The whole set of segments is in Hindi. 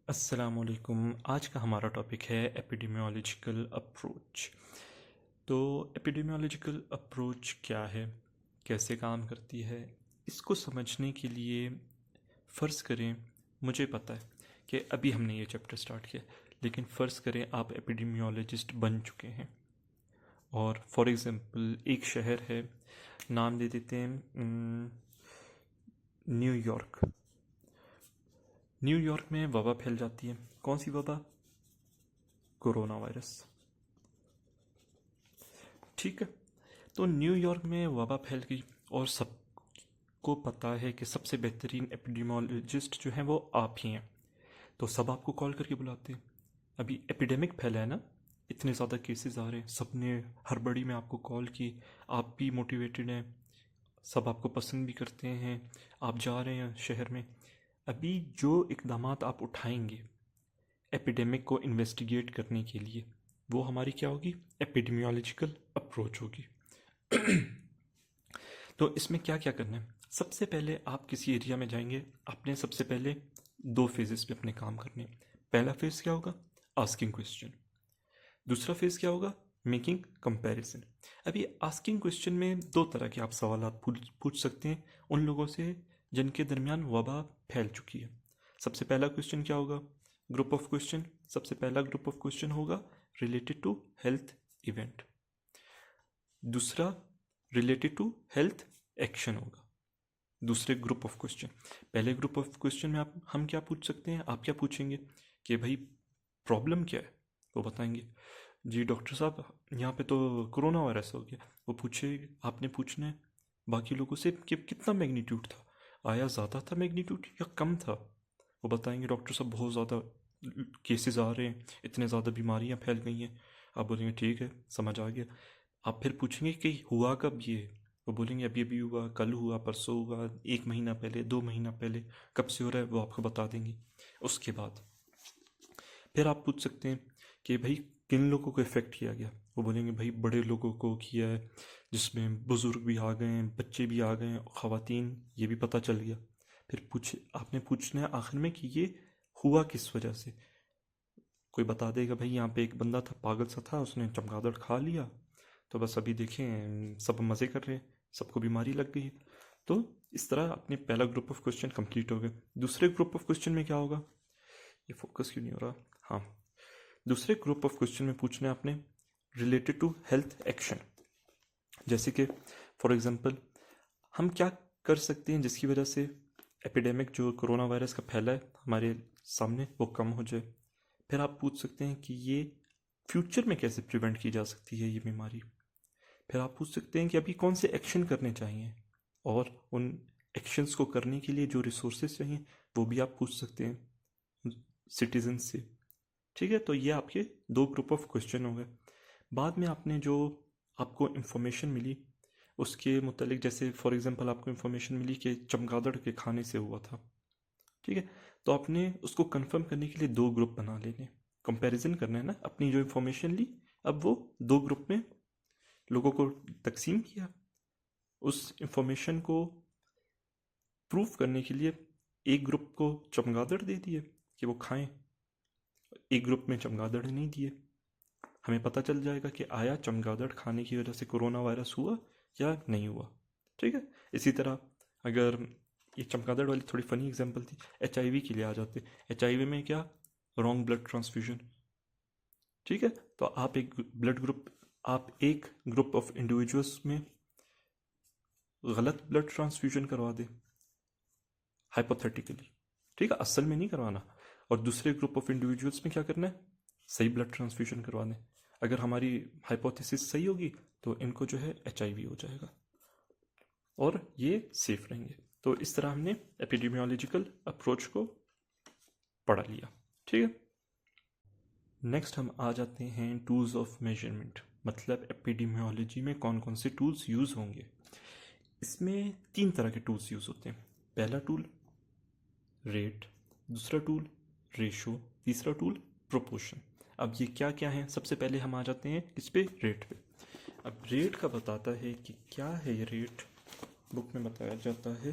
अस्सलामुअलैकुम। आज का हमारा टॉपिक है एपिडेमियोलॉजिकल अप्रोच। तो एपिडेमियोलॉजिकल अप्रोच क्या है, कैसे काम करती है, इसको समझने के लिए फ़र्ज़ करें मुझे पता है कि अभी हमने ये चैप्टर स्टार्ट किया, लेकिन फ़र्ज़ करें आप एपिडेमियोलॉजिस्ट बन चुके हैं और फॉर एग्ज़ाम्पल एक शहर है, नाम दे देते हैं न्यूयॉर्क। न्यूयॉर्क में वबा फैल जाती है। कौन सी वबा? Corona virus. ठीक है, तो न्यूयॉर्क में वबा फैल गई और सबको पता है कि सबसे बेहतरीन एपिडेमियोलॉजिस्ट जो हैं वो आप ही हैं। तो सब आपको कॉल करके बुलाते हैं। अभी एपिडेमिक फैला है ना, इतने ज़्यादा केसेस आ रहे हैं, सबने हड़बड़ी में आपको कॉल की। आप भी मोटिवेटेड हैं, सब आपको पसंद भी करते हैं, आप जा रहे हैं शहर में। अभी जो इकदामात आप उठाएंगे एपिडेमिक को इन्वेस्टिगेट करने के लिए, वो हमारी क्या होगी? एपिडेमियोलॉजिकल अप्रोच होगी। तो इसमें क्या क्या करना है? सबसे पहले आप किसी एरिया में जाएंगे, आपने सबसे पहले दो फेजेस पे अपने काम करने हैं। पहला फेज क्या होगा? Asking question. दूसरा फेज क्या होगा? Making comparison. अभी आस्किंग क्वेश्चन में दो तरह के आप सवाल पूछ सकते हैं उन लोगों से जिनके दरमियान वबा फैल चुकी है। सबसे पहला क्वेश्चन क्या होगा? Group of question. सबसे पहला ग्रुप ऑफ क्वेश्चन होगा रिलेटेड टू हेल्थ इवेंट। दूसरा रिलेटेड टू हेल्थ एक्शन होगा। दूसरे ग्रुप ऑफ क्वेश्चन। पहले ग्रुप ऑफ क्वेश्चन में हम क्या पूछ सकते हैं? आप क्या पूछेंगे कि भाई प्रॉब्लम क्या है, वो बताएंगे। जी डॉक्टर साहब, यहाँ पे तो कोरोना वायरस हो गया। वो पूछे, आपने पूछना है बाकी लोगों से कि कितना मैग्नीट्यूड था, आया ज़्यादा था मैग्नीट्यूड या कम था। वो बताएंगे डॉक्टर साहब बहुत ज़्यादा केसेस आ रहे हैं, इतने ज़्यादा बीमारियाँ फैल गई हैं। आप बोलेंगे ठीक है, समझ आ गया। आप फिर पूछेंगे कि हुआ कब ये? वो बोलेंगे अभी अभी हुआ, कल हुआ, परसों हुआ, 1 महीना पहले, 2 महीना पहले। कब से हो रहा है वो आपको बता देंगे। उसके बाद फिर आप पूछ सकते हैं कि भाई किन लोगों को इफ़ेक्ट किया गया। वो बोलेंगे भाई बड़े लोगों को किया है, जिसमें बुज़ुर्ग भी आ गए हैं, बच्चे भी आ गए हैं, ख़वातीन, ये भी पता चल गया। फिर आपने पूछना है आखिर में कि ये हुआ किस वजह से। कोई बता देगा भाई यहाँ पे एक बंदा था, पागल सा था, उसने चमगादड़ खा लिया, तो बस अभी देखें सब मज़े कर रहे हैं, सबको बीमारी लग गई। तो इस तरह अपने पहला ग्रुप ऑफ क्वेश्चन कंप्लीट हो गए। दूसरे ग्रुप ऑफ क्वेश्चन में क्या होगा? ये फोकस क्यों नहीं हो रहा? हाँ, दूसरे ग्रुप ऑफ क्वेश्चन में पूछना है आपने रिलेटेड टू हेल्थ एक्शन। जैसे कि फॉर एग्जांपल हम क्या कर सकते हैं जिसकी वजह से एपिडेमिक जो कोरोना वायरस का फैला है हमारे सामने वो कम हो जाए। फिर आप पूछ सकते हैं कि ये फ्यूचर में कैसे प्रिवेंट की जा सकती है ये बीमारी। फिर आप पूछ सकते हैं कि अभी कौन से एक्शन करने चाहिए, और उन एक्शंस को करने के लिए जो रिसोर्सेज चाहिए वो भी आप पूछ सकते हैं सिटीजन से। ठीक है, तो ये आपके दो ग्रुप ऑफ क्वेश्चन हो गए। बाद में आपने जो आपको इन्फॉर्मेशन मिली उसके मुतालिक, जैसे फॉर एग्जांपल आपको इन्फॉर्मेशन मिली कि चमगादड़ के खाने से हुआ था। ठीक है, तो आपने उसको कंफर्म करने के लिए दो ग्रुप बना लेने, कंपैरिजन करना है ना। अपनी जो इन्फॉर्मेशन ली अब वो दो ग्रुप में लोगों को तकसीम किया। उस इंफॉर्मेशन को प्रूव करने के लिए एक ग्रुप को चमगादड़ दे दिए कि वो खाएं, एक ग्रुप में चमगादड़ नहीं दिए। हमें पता चल जाएगा कि आया चमगादड़ खाने की वजह से कोरोना वायरस हुआ या नहीं हुआ। ठीक है, इसी तरह अगर ये चमगादड़ वाली थोड़ी फनी एग्जांपल थी, एचआईवी के लिए आ जाते। एचआईवी में क्या? Wrong blood transfusion. ठीक है, तो आप एक ग्रुप ऑफ इंडिविजुअल्स में गलत ब्लड ट्रांसफ्यूजन करवा दें हाइपोथेटिकली। ठीक है, असल में नहीं करवाना। और दूसरे ग्रुप ऑफ इंडिविजुअल्स में क्या करना है? सही ब्लड ट्रांसफ्यूजन करवाना है। अगर हमारी हाइपोथेसिस सही होगी तो इनको जो है एचआईवी हो जाएगा और ये सेफ रहेंगे। तो इस तरह हमने एपिडेमियोलॉजिकल अप्रोच को पढ़ा लिया। ठीक है, नेक्स्ट हम आ जाते हैं टूल्स ऑफ मेजरमेंट, मतलब एपिडेमियोलॉजी में कौन कौन से टूल्स यूज़ होंगे। इसमें तीन तरह के टूल्स यूज़ होते हैं। पहला टूल रेट, दूसरा टूल रेशो, तीसरा टूल प्रोपोर्शन। अब ये क्या क्या है? सबसे पहले हम आ जाते हैं किस पे? रेट पे। अब रेट का बताता है कि क्या है ये रेट। बुक में बताया जाता है,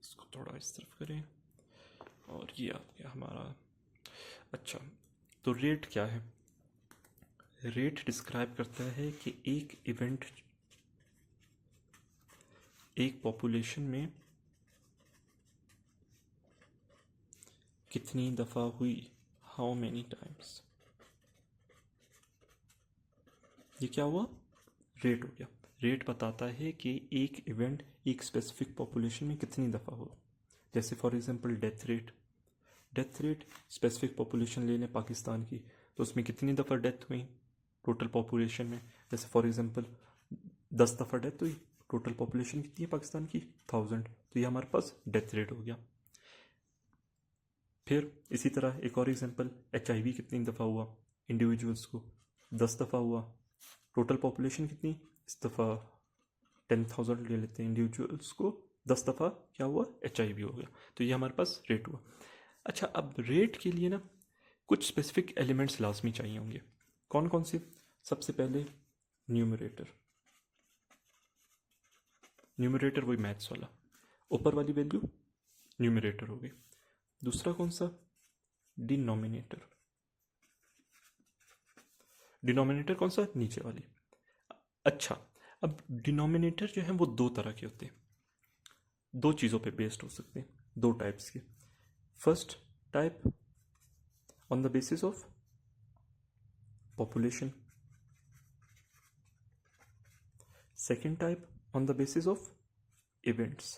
इसको थोड़ा इस तरफ करें और ये आ गया हमारा। अच्छा, तो रेट क्या है? रेट डिस्क्राइब करता है कि एक इवेंट एक पॉपुलेशन में कितनी दफ़ा हुई, हाउ मैनी टाइम्स। ये क्या हुआ? रेट हो गया। रेट बताता है कि एक इवेंट एक स्पेसिफिक पॉपुलेशन में कितनी दफ़ा हो। जैसे for example death rate specific population ले लें पाकिस्तान की, तो उसमें कितनी दफ़ा डेथ हुई टोटल पॉपुलेशन में। जैसे फॉर एग्जांपल 10 दफ़ा डेथ हुई, टोटल पॉपुलेशन कितनी है पाकिस्तान की? 1000। तो ये हमारे पास डेथ रेट हो गया। फिर इसी तरह एक और एग्जांपल, HIV कितनी दफ़ा हुआ इंडिविजुअल्स को? 10 दफ़ा हुआ। टोटल पॉपुलेशन कितनी? इस दफ़ा 10,000 ले लेते हैं इंडिविजुअल्स को, 10 दफ़ा क्या हुआ? HIV हो गया। तो ये हमारे पास रेट हुआ। अच्छा, अब रेट के लिए ना कुछ स्पेसिफिक एलिमेंट्स लाजमी चाहिए होंगे। कौन कौन से? सबसे पहले न्यूमरेटर। न्यूमरेटर वही मैथ्स वाला, ऊपर वाली वैल्यू न्यूमरेटर हो गई। दूसरा कौन सा? डिनोमिनेटर। डिनोमिनेटर कौन सा? नीचे वाली। अच्छा, अब डिनोमिनेटर जो है वो दो तरह के होते हैं, दो चीज़ों पे बेस्ड हो सकते हैं, दो टाइप्स के। First type on the basis of population, second type on the basis of events.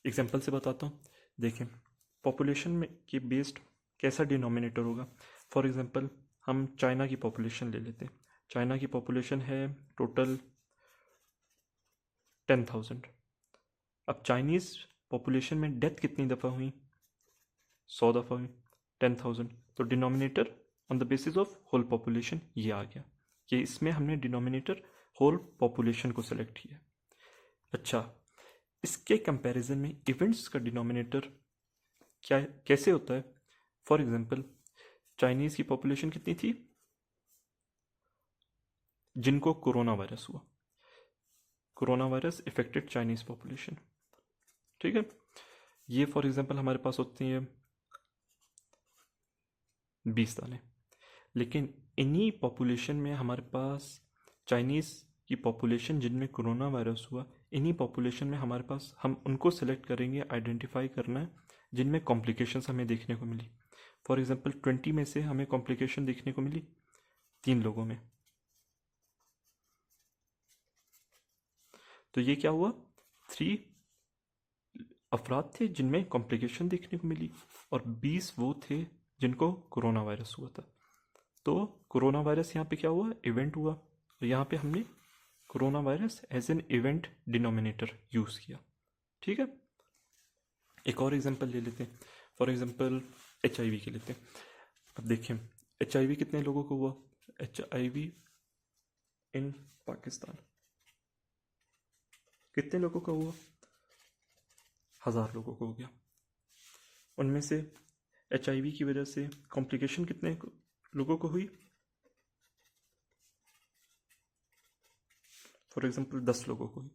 Example से बताता हूँ। देखें, पॉपुलेशन में के बेस्ड कैसा डिनोमिनेटर होगा। फॉर एग्जांपल हम चाइना की पॉपुलेशन ले लेते हैं। चाइना की पॉपुलेशन है टोटल 10,000। अब चाइनीज़ पॉपुलेशन में डेथ कितनी दफ़ा हुई? 100 दफ़ा हुई, 10,000। तो denominator on the basis of whole population ये आ गया कि इसमें हमने डिनोमिनेटर होल पॉपुलेशन को सेलेक्ट किया। अच्छा, इसके कंपैरिजन में इवेंट्स का डिनोमिनेटर क्या कैसे होता है? फॉर एग्जांपल चाइनीज़ की पॉपुलेशन कितनी थी जिनको कोरोना वायरस हुआ? Corona virus affected Chinese population, ठीक है। ये फॉर एग्जांपल हमारे पास होती है 20 दाने, लेकिन इन्हीं पॉपुलेशन में हमारे पास चाइनीज़ की पॉपुलेशन जिनमें कोरोना वायरस हुआ, इन्हीं पॉपुलेशन में हमारे पास हम उनको सेलेक्ट करेंगे, आइडेंटिफाई करना है जिनमें कॉम्प्लिकेशंस हमें देखने को मिली। फॉर एग्जांपल 20 में से हमें कॉम्प्लिकेशन देखने को मिली 3 लोगों में। तो ये क्या हुआ? 3 अफराद थे जिनमें कॉम्प्लिकेशन देखने को मिली और 20 वो थे जिनको कोरोना वायरस हुआ था। तो कोरोना वायरस यहाँ पे क्या हुआ? इवेंट हुआ। और यहाँ पे हमने corona virus as an event denominator use किया, ठीक है। एक और एग्जांपल ले लेते हैं। फॉर एग्जांपल HIV के लेते हैं। अब देखें HIV कितने लोगों को हुआ? HIV इन पाकिस्तान कितने लोगों का हुआ? 1000 लोगों को हो गया। उनमें से HIV की वजह से कॉम्प्लिकेशन कितने लोगों को हुई? फॉर एग्जांपल 10 लोगों को हुई।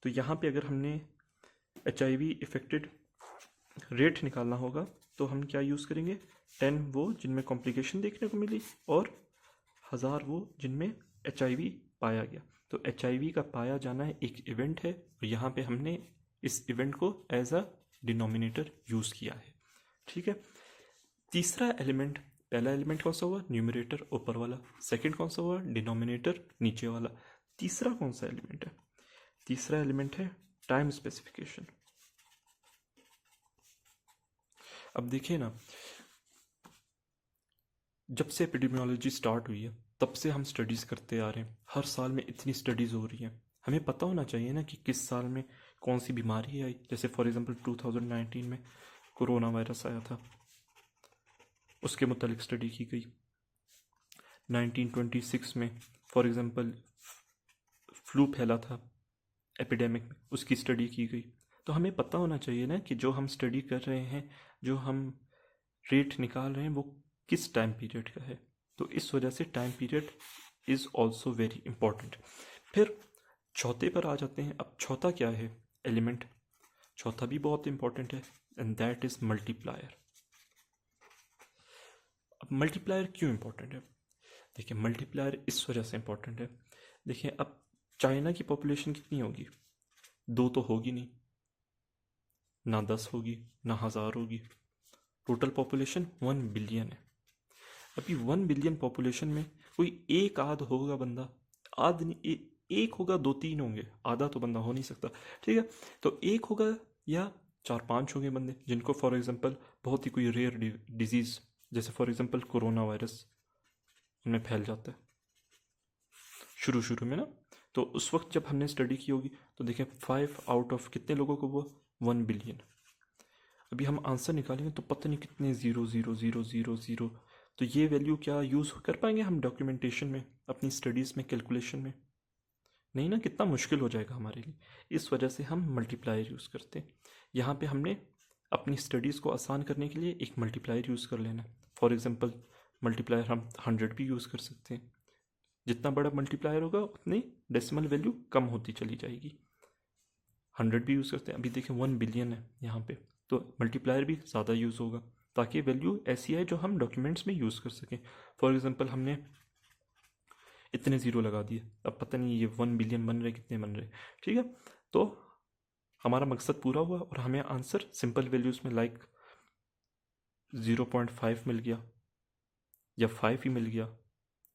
तो यहाँ पे अगर हमने HIV इफेक्टेड रेट निकालना होगा तो हम क्या यूज़ करेंगे? 10 वो जिनमें कॉम्प्लिकेशन देखने को मिली और 1000 वो जिनमें HIV पाया गया। तो HIV का पाया जाना एक इवेंट है और यहाँ पे हमने इस इवेंट को एज अ डिनोमिनेटर यूज़ किया है, ठीक है। तीसरा एलिमेंट, पहला एलिमेंट कौन सा हुआ? न्यूमरेटर ऊपर वाला। सेकंड कौन सा हुआ? डिनोमिनेटर नीचे वाला। तीसरा कौन सा एलिमेंट है? तीसरा एलिमेंट है टाइम स्पेसिफिकेशन। अब देखिए ना, जब से एपिडेमियोलॉजी स्टार्ट हुई है तब से हम स्टडीज़ करते आ रहे हैं। हर साल में इतनी स्टडीज़ हो रही हैं, हमें पता होना चाहिए ना कि किस साल में कौन सी बीमारी आई। जैसे फॉर एग्जांपल 2019 में कोरोना वायरस आया था, उसके मुतालिक स्टडी की गई। 1926 में फॉर एग्जांपल फ्लू फैला था एपिडेमिक में, उसकी स्टडी की गई। तो हमें पता होना चाहिए ना कि जो हम स्टडी कर रहे हैं, जो हम रेट निकाल रहे हैं, वो किस टाइम पीरियड का है। तो इस वजह से time period is also very important. फिर चौथे पर आ जाते हैं। अब चौथा क्या है एलिमेंट, चौथा भी बहुत इंपॉर्टेंट है, एंड दैट इज मल्टीप्लायर। अब मल्टीप्लायर क्यों इंपॉर्टेंट है? देखिए मल्टीप्लायर इस वजह से इंपॉर्टेंट है, देखिए अब चाइना की पॉपुलेशन कितनी होगी? 2 तो होगी नहीं, ना 10 होगी, ना 1000 होगी, टोटल पॉपुलेशन 1 बिलियन है। अभी 1 बिलियन पॉपुलेशन में कोई एक आध होगा बंदा, आध नहीं, एक होगा, 2-3 होंगे, आधा तो बंदा हो नहीं सकता, ठीक है? तो एक होगा या 4-5 होंगे बंदे जिनको फॉर एग्जांपल बहुत ही कोई रेयर डिजीज़, जैसे फॉर एग्जांपल कोरोना वायरस उनमें फैल जाता है शुरू शुरू में ना। तो उस वक्त जब हमने स्टडी की होगी तो देखें 5 आउट ऑफ कितने लोगों को हुआ? 1 बिलियन। अभी हम आंसर निकालेंगे तो पता नहीं कितने 0 0 0 0 0, तो ये वैल्यू क्या यूज़ कर पाएंगे हम डॉक्यूमेंटेशन में, अपनी स्टडीज़ में, कैलकुलेशन में? नहीं ना, कितना मुश्किल हो जाएगा हमारे लिए। इस वजह से हम मल्टीप्लायर यूज़ करते हैं। यहाँ पे हमने अपनी स्टडीज़ को आसान करने के लिए एक मल्टीप्लायर यूज़ कर लेना। फॉर एग्जांपल मल्टीप्लायर हम 100 भी यूज़ कर सकते हैं। जितना बड़ा मल्टीप्लायर होगा उतनी डेसिमल वैल्यू कम होती चली जाएगी। 100 भी यूज़ करते हैं, अभी देखें 1 बिलियन है यहाँ पे, तो मल्टीप्लायर भी ज़्यादा यूज़ होगा ताकि वैल्यू ऐसी आए जो हम डॉक्यूमेंट्स में यूज़ कर सकें। फॉर एग्जांपल हमने इतने ज़ीरो लगा दिए, अब पता नहीं ये 1 बिलियन बन रहे कितने बन रहे, ठीक है? तो हमारा मकसद पूरा हुआ और हमें आंसर सिंपल वैल्यूज़ में लाइक 0.5 मिल गया या 5 ही मिल गया,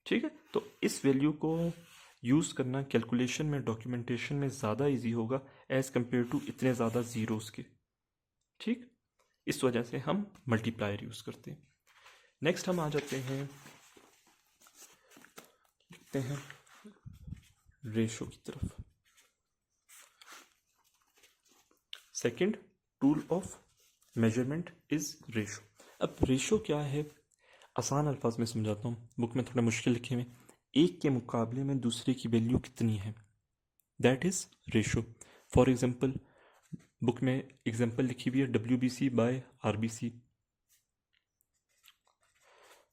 ठीक है? तो इस वैल्यू को यूज़ करना कैलकुलेशन में, डॉक्यूमेंटेशन में ज़्यादा इजी होगा एज़ कम्पेयर टू इतने ज़्यादा ज़ीरोज़ के, ठीक? इस वजह से हम मल्टीप्लायर यूज़ करते हैं। नेक्स्ट हम आ जाते हैं, लिखते हैं रेशो की तरफ। Second tool of measurement is ratio. अब रेशो क्या है, आसान अल्फाज में समझाता हूँ, बुक में थोड़ा मुश्किल लिखे हुए। एक के मुकाबले में दूसरे की वैल्यू कितनी है, that is ratio. For example book में एग्जाम्पल लिखी हुई है WBC बाय RBC,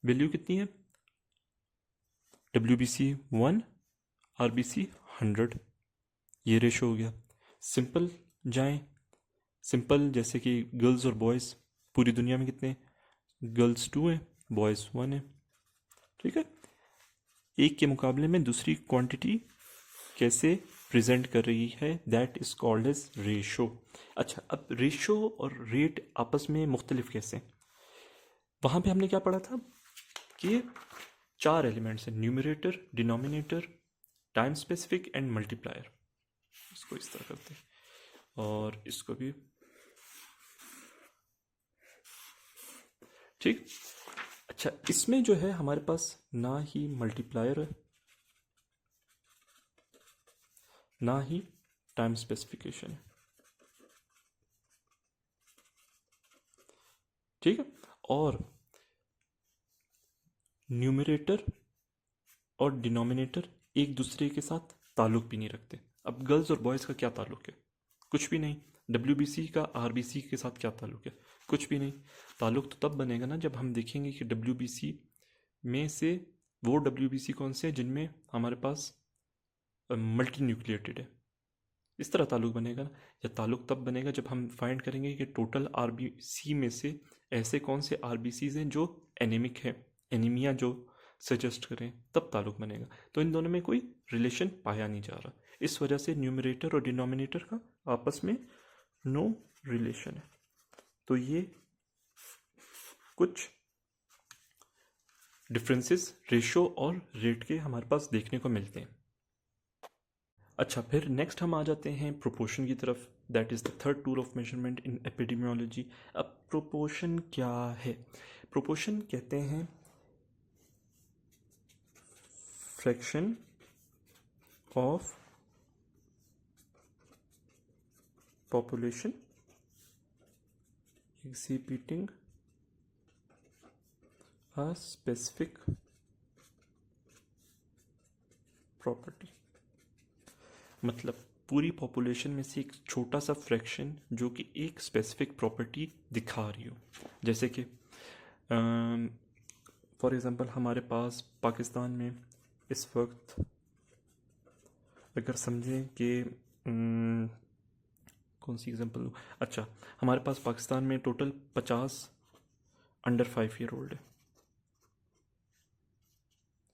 वैल्यू कितनी है? WBC 1, RBC 100, ये रेशो हो गया। सिंपल जाएं, सिंपल जैसे कि गर्ल्स और बॉयज़, पूरी दुनिया में कितने? गर्ल्स 2 हैं, बॉयज़ 1 है, ठीक है? एक के मुकाबले में दूसरी क्वांटिटी कैसे प्रेजेंट कर रही है, that is called as ratio. अच्छा, अब रेशो और रेट आपस में मुख्तलिफ कैसे हैं? वहाँ पे हमने क्या पढ़ा था कि 4 एलिमेंट्स हैं, numerator, denominator, time specific and multiplier. इसको इस तरह करते हैं और इसको भी, ठीक। अच्छा, इसमें जो है हमारे पास ना ही मल्टीप्लायर है ना ही टाइम स्पेसिफिकेशन है, ठीक है? और न्यूमरेटर और डिनोमिनेटर एक दूसरे के साथ ताल्लुक भी नहीं रखते। अब गर्ल्स और बॉयज़ का क्या ताल्लुक है? कुछ भी नहीं। WBC का RBC के साथ क्या ताल्लुक है? कुछ भी नहीं। ताल्लुक तो तब बनेगा ना जब हम देखेंगे कि WBC में से वो WBC कौन से हैं जिनमें हमारे पास मल्टी न्यूक्लिएटेड है, इस तरह ताल्लुक बनेगा ना। या ताल्लुक तब बनेगा जब हम फाइंड करेंगे कि टोटल RBC में से ऐसे कौन से RBCs हैं जो एनीमिक है, एनीमिया जो सजेस्ट करें, तब ताल्लुक बनेगा। तो इन दोनों में कोई रिलेशन पाया नहीं जा रहा, इस वजह से न्यूमरेटर और डिनोमिनेटर का आपस में नो रिलेशन है। तो ये कुछ डिफरेंसेस रेशो और रेट के हमारे पास देखने को मिलते हैं। अच्छा, फिर नेक्स्ट हम आ जाते हैं प्रोपोर्शन की तरफ, that is the third tool of measurement in epidemiology. अब प्रोपोर्शन क्या है? प्रोपोर्शन कहते हैं fraction of population exhibiting a specific property। मतलब पूरी पॉपुलेशन में से एक छोटा सा फ्रैक्शन जो कि एक स्पेसिफिक प्रॉपर्टी दिखा रही हो। जैसे कि फॉर एग्ज़ाम्पल हमारे पास पाकिस्तान में इस वक्त अगर समझें कि कौन सी एग्जांपल दूँ। अच्छा, हमारे पास पाकिस्तान में टोटल 50 अंडर 5 ईयर ओल्ड है,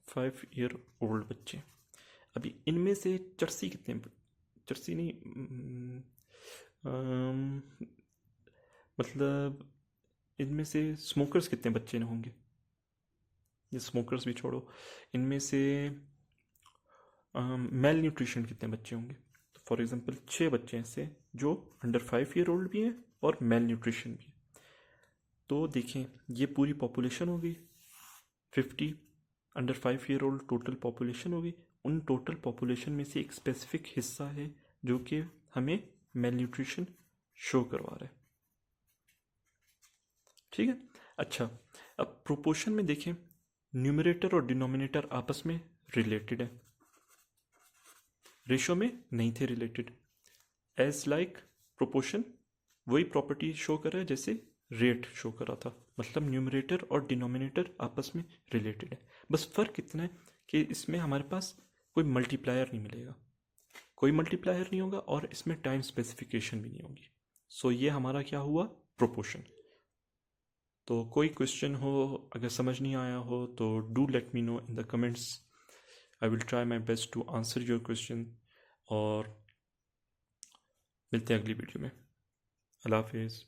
5 ईयर ओल्ड बच्चे। अभी इनमें से चर्सी कितने, चर्सी नहीं, मतलब इनमें से स्मोकर्स कितने बच्चे होंगे, ये स्मोकर्स भी छोड़ो, इनमें से मेल न्यूट्रिशन कितने बच्चे होंगे। तो फॉर एग्जांपल 6 बच्चे ऐसे जो अंडर 5 ईयर ओल्ड भी हैं और मेल न्यूट्रिशन भी है। तो देखें, ये पूरी पॉपुलेशन हो गई 50 under 5 year old, total population हो गई। उन टोटल पॉपुलेशन में से एक स्पेसिफिक हिस्सा है जो कि हमें मेल न्यूट्रिशन शो करवा रहा है। ठीक है। अच्छा, अब प्रोपोर्शन में देखें, न्यूमरेटर और डिनोमिनेटर आपस में रिलेटेड है, रेशो में नहीं थे रिलेटेड। एज लाइक प्रोपोर्शन वही प्रॉपर्टी शो कर रहा है जैसे रेट शो कर रहा था, मतलब न्यूमरेटर और डिनोमिनेटर आपस में रिलेटेड है। बस फर्क इतना है कि इसमें हमारे पास कोई मल्टीप्लायर नहीं मिलेगा, कोई मल्टीप्लायर नहीं होगा और इसमें टाइम स्पेसिफिकेशन भी नहीं होगी। सो ये हमारा क्या हुआ, प्रोपोर्शन। तो कोई क्वेश्चन हो, अगर समझ नहीं आया हो तो do let me know in the comments, I will try my best to answer your question. और मिलते हैं अगली वीडियो में। अल्लाह हाफिज़।